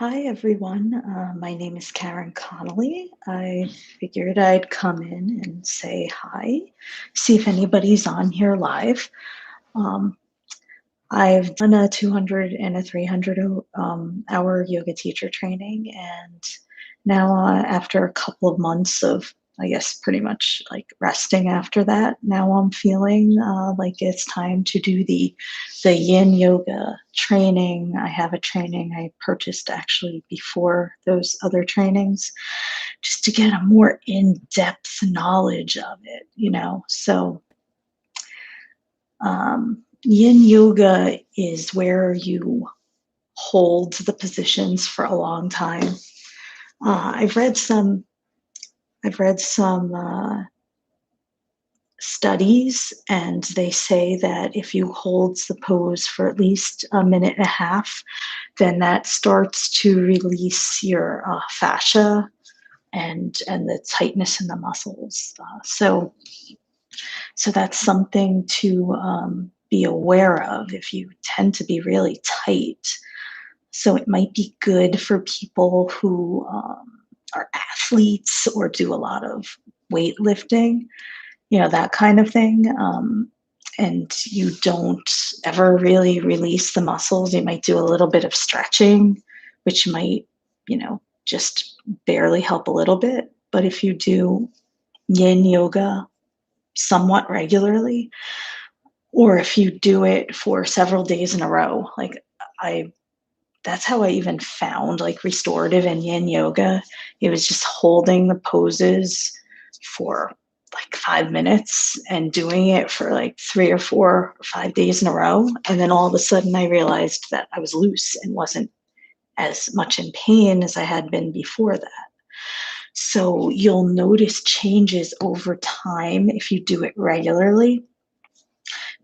Hi, everyone. My name is Karen Connolly. I figured I'd come in and say hi, see if anybody's on here live. Um, I've done a 200 and a 300 hour yoga teacher training, and now, after a couple of months of, I guess, pretty much like resting after that, now I'm feeling like it's time to do the Yin Yoga training. I have a training I purchased actually before those other trainings, just to get a more in-depth knowledge of it. So Yin Yoga is where you hold the positions for a long time. I've read some. I've read some studies, and they say that if you hold the pose for at least a minute and a half, then that starts to release your fascia and the tightness in the muscles. So that's something to be aware of if you tend to be really tight. So it might be good for people who are athletes or do a lot of weightlifting, that kind of thing. And you don't ever really release the muscles. You might do a little bit of stretching, which might, just barely help a little bit. But if you do yin yoga somewhat regularly, or if you do it for several days in a row, like I that's how I even found like restorative and yin yoga. It was just holding the poses for like 5 minutes and doing it for like 3 or 4 or 5 days in a row. And then all of a sudden I realized that I was loose and wasn't as much in pain as I had been before that. So you'll notice changes over time if you do it regularly.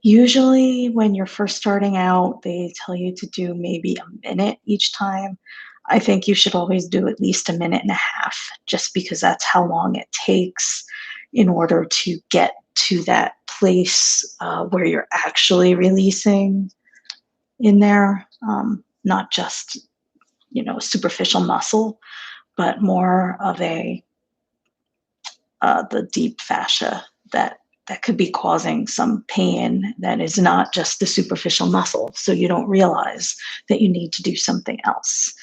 Usually, when you're first starting out, they tell you to do maybe a minute each time. I think you should always do at least a minute and a half, just because that's how long it takes in order to get to that place where you're actually releasing in there, not just superficial muscle, but more of the deep fascia that could be causing some pain that is not just the superficial muscle. So you don't realize that you need to do something else.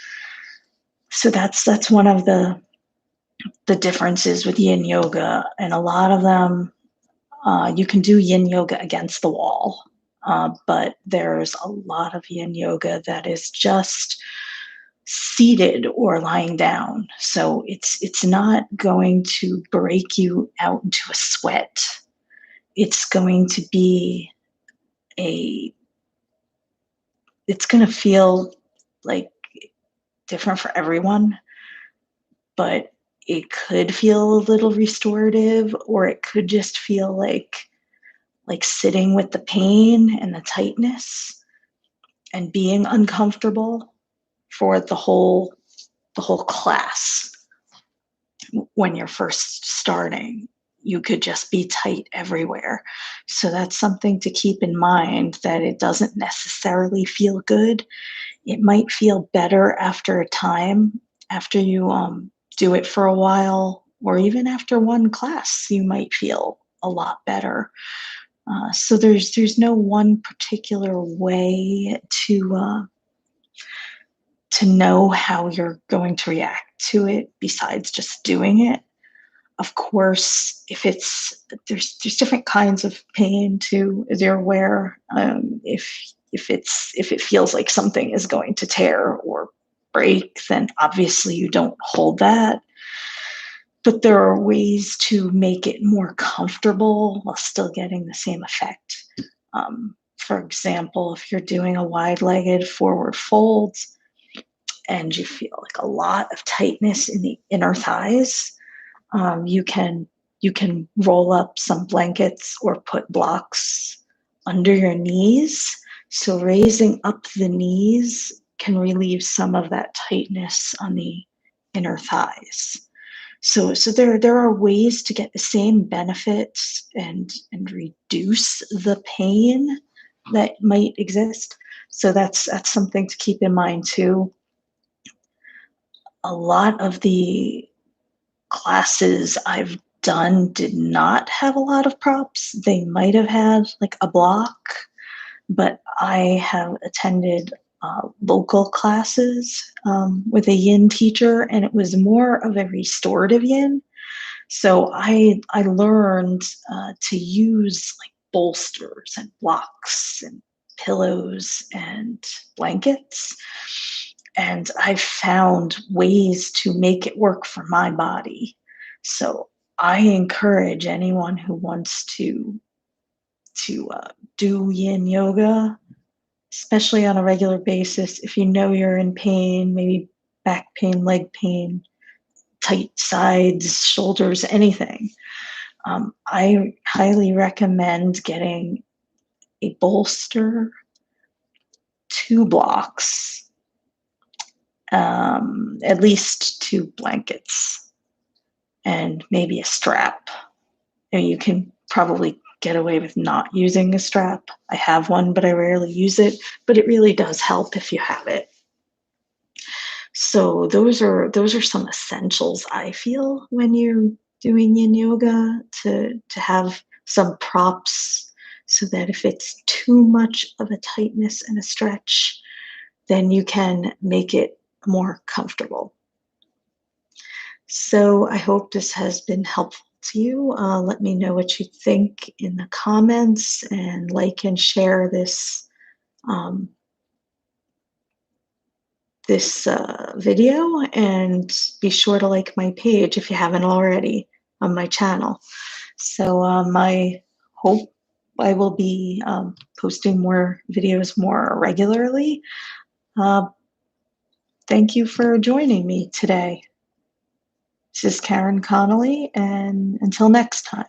So that's one of the differences with yin yoga, and a lot of them you can do yin yoga against the wall, but there's a lot of yin yoga that is just seated or lying down. So it's not going to break you out into a sweat. It's going to be a it's going to feel like different for everyone, but it could feel a little restorative, or it could just feel like sitting with the pain and the tightness and being uncomfortable for the whole class. When you're first starting, you could just be tight everywhere. So that's something to keep in mind, that it doesn't necessarily feel good. It might feel better after a time, after you do it for a while, or even after one class, you might feel a lot better. So there's no one particular way to know how you're going to react to it besides just doing it. Of course, if there's different kinds of pain too, as you're aware. If it feels like something is going to tear or break, then obviously you don't hold that. But there are ways to make it more comfortable while still getting the same effect. For example, if you're doing a wide-legged forward fold and you feel like a lot of tightness in the inner thighs, you can roll up some blankets or put blocks under your knees. So raising up the knees can relieve some of that tightness on the inner thighs. So there are ways to get the same benefits and reduce the pain that might exist. So that's something to keep in mind too. a lot of the classes I've done did not have a lot of props. They might have had like a block, but I have attended local classes with a yin teacher, and it was more of a restorative yin. So I learned to use like bolsters and blocks and pillows and blankets. And I found ways to make it work for my body. So I encourage anyone who wants to do yin yoga, especially on a regular basis. If you know you're in pain, maybe back pain, leg pain, tight sides, shoulders, anything, I highly recommend getting a bolster, 2 blocks, at least 2 blankets, and maybe a strap. And you can probably get away with not using a strap. I have one, but I rarely use it. But it really does help if you have it. So those are some essentials I feel when you're doing yin yoga, to have some props so that if it's too much of a tightness and a stretch, then you can make it more comfortable. So I hope this has been helpful to you. Let me know what you think in the comments, and like and share um, this video, and be sure to like my page if you haven't already on my channel. So I hope I will be posting more videos more regularly. Uh, Thank you for joining me today. This is Karen Connolly, and until next time.